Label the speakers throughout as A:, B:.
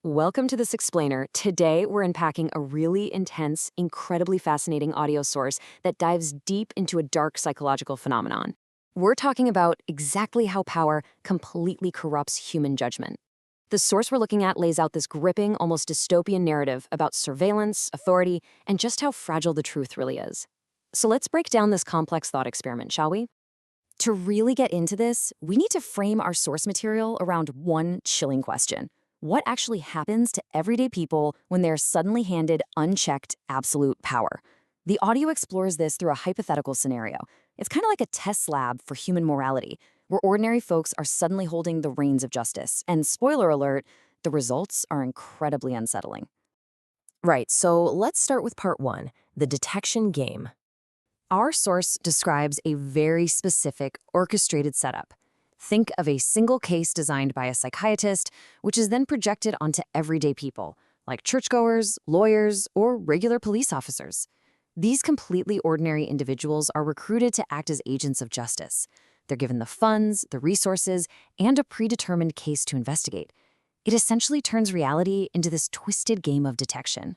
A: Welcome to this explainer. Today, we're unpacking a really intense, incredibly fascinating audio source that dives deep into a dark psychological phenomenon. We're talking about exactly how power completely corrupts human judgment. The source we're looking at lays out this gripping, almost dystopian narrative about surveillance, authority, and just how fragile the truth really is. So let's break down this complex thought experiment, shall we? To really get into this, we need to frame our source material around one chilling question. What actually happens to everyday people when they're suddenly handed unchecked absolute power? The audio explores this through a hypothetical scenario. It's kind of like a test lab for human morality, where ordinary folks are suddenly holding the reins of justice. And spoiler alert, the results are incredibly unsettling.
B: Right, so let's start with part one, the detection game. Our source describes a very specific, orchestrated setup. Think of a single case designed by a psychiatrist, which is then projected onto everyday people, like churchgoers, lawyers, or regular police officers. These completely ordinary individuals are recruited to act as agents of justice. They're given the funds, the resources, and a predetermined case to investigate. It essentially turns reality into this twisted game of detection.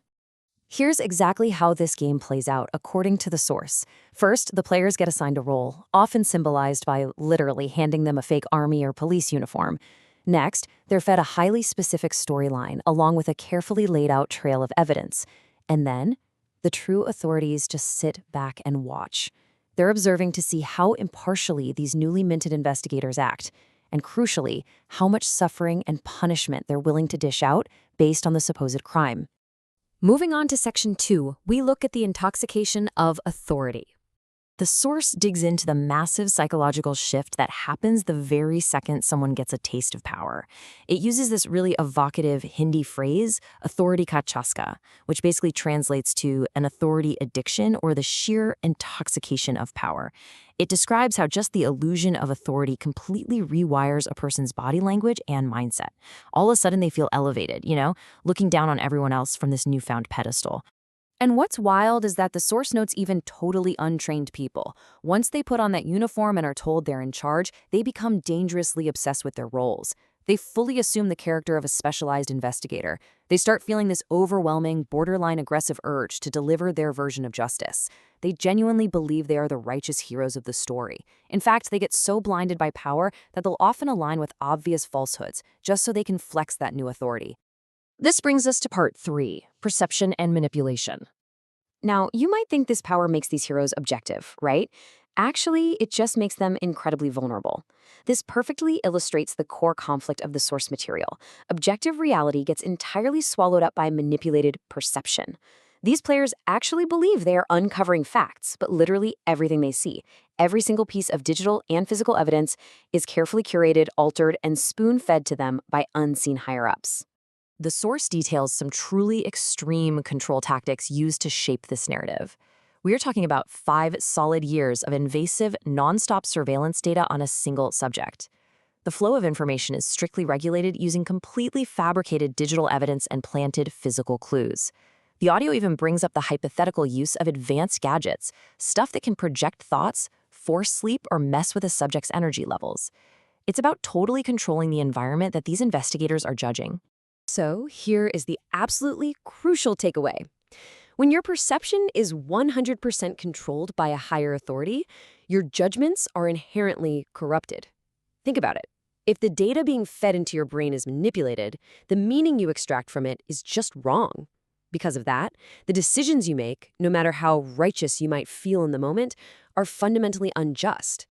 B: Here's exactly how this game plays out according to the source. First, the players get assigned a role, often symbolized by literally handing them a fake army or police uniform. Next, they're fed a highly specific storyline along with a carefully laid out trail of evidence. And then, the true authorities just sit back and watch. They're observing to see how impartially these newly minted investigators act, and crucially, how much suffering and punishment they're willing to dish out based on the supposed crime. Moving on to section 2, we look at the intoxication of authority. The source digs into the massive psychological shift that happens the very second someone gets a taste of power. It uses this really evocative Hindi phrase, authority ka chaska, which basically translates to an authority addiction or the sheer intoxication of power. It describes how just the illusion of authority completely rewires a person's body language and mindset. All of a sudden they feel elevated, looking down on everyone else from this newfound pedestal. And what's wild is that the source notes even totally untrained people. Once they put on that uniform and are told they're in charge, they become dangerously obsessed with their roles. They fully assume the character of a specialized investigator. They start feeling this overwhelming, borderline aggressive urge to deliver their version of justice. They genuinely believe they are the righteous heroes of the story. In fact, they get so blinded by power that they'll often align with obvious falsehoods, just so they can flex that new authority. This brings us to part 3, perception and manipulation. Now, you might think this power makes these heroes objective, right? Actually, it just makes them incredibly vulnerable. This perfectly illustrates the core conflict of the source material. Objective reality gets entirely swallowed up by manipulated perception. These players actually believe they are uncovering facts, but literally everything they see, every single piece of digital and physical evidence, is carefully curated, altered, and spoon-fed to them by unseen higher-ups. The source details some truly extreme control tactics used to shape this narrative. We are talking about 5 solid years of invasive, nonstop surveillance data on a single subject. The flow of information is strictly regulated using completely fabricated digital evidence and planted physical clues. The audio even brings up the hypothetical use of advanced gadgets, stuff that can project thoughts, force sleep, or mess with a subject's energy levels. It's about totally controlling the environment that these investigators are judging. So here is the absolutely crucial takeaway. When your perception is 100% controlled by a higher authority, your judgments are inherently corrupted. Think about it. If the data being fed into your brain is manipulated, the meaning you extract from it is just wrong. Because of that, the decisions you make, no matter how righteous you might feel in the moment, are fundamentally unjust.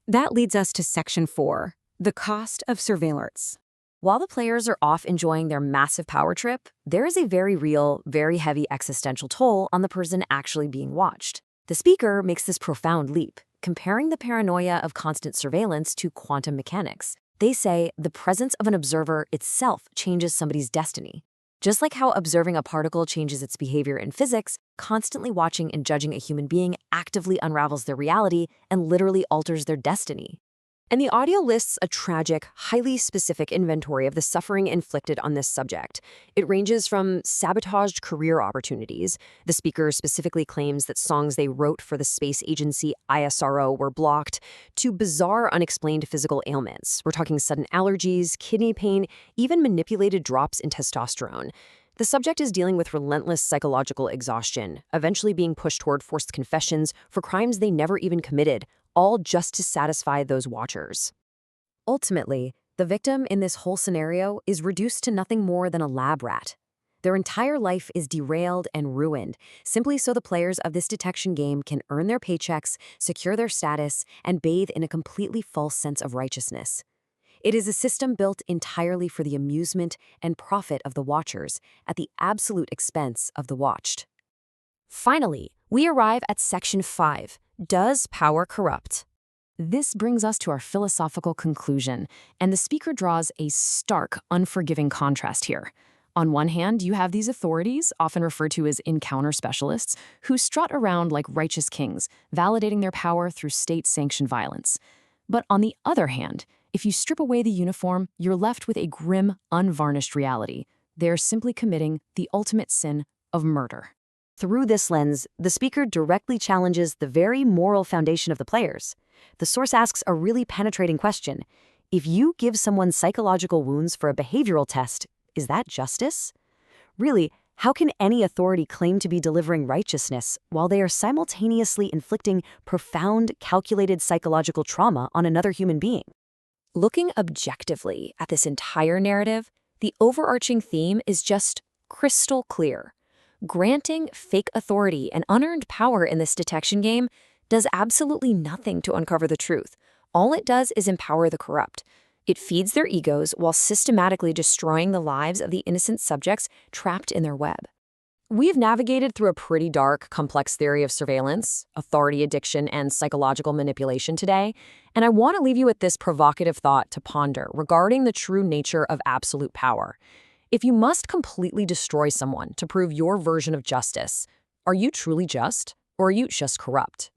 B: That leads us to section 4, the cost of surveillance. While the players are off enjoying their massive power trip, there is a very real, very heavy existential toll on the person actually being watched. The speaker makes this profound leap, comparing the paranoia of constant surveillance to quantum mechanics. They say the presence of an observer itself changes somebody's destiny. Just like how observing a particle changes its behavior in physics, constantly watching and judging a human being actively unravels their reality and literally alters their destiny.
A: And the audio lists a tragic, highly specific inventory of the suffering inflicted on this subject. It ranges from sabotaged career opportunities. The speaker specifically claims that songs they wrote for the space agency ISRO were blocked, to bizarre, unexplained physical ailments. We're talking sudden allergies, kidney pain, even manipulated drops in testosterone. The subject is dealing with relentless psychological exhaustion, eventually being pushed toward forced confessions for crimes they never even committed, all just to satisfy those watchers.
B: Ultimately, the victim in this whole scenario is reduced to nothing more than a lab rat. Their entire life is derailed and ruined, simply so the players of this detection game can earn their paychecks, secure their status, and bathe in a completely false sense of righteousness. It is a system built entirely for the amusement and profit of the watchers, at the absolute expense of the watched. Finally, we arrive at Section 5. Does power corrupt? This brings us to our philosophical conclusion, and the speaker draws a stark, unforgiving contrast here. On one hand, you have these authorities, often referred to as encounter specialists, who strut around like righteous kings, validating their power through state-sanctioned violence. But on the other hand, if you strip away the uniform, you're left with a grim, unvarnished reality. They're simply committing the ultimate sin of murder. Through this lens, the speaker directly challenges the very moral foundation of the players. The source asks a really penetrating question. If you give someone psychological wounds for a behavioral test, is that justice? Really, how can any authority claim to be delivering righteousness while they are simultaneously inflicting profound, calculated psychological trauma on another human being? Looking objectively at this entire narrative, the overarching theme is just crystal clear. Granting fake authority and unearned power in this detection game does absolutely nothing to uncover the truth. All it does is empower the corrupt. It feeds their egos while systematically destroying the lives of the innocent subjects trapped in their web. We've navigated through a pretty dark, complex theory of surveillance, authority addiction, and psychological manipulation today, and I want to leave you with this provocative thought to ponder regarding the true nature of absolute power. If you must completely destroy someone to prove your version of justice, are you truly just, or are you just corrupt?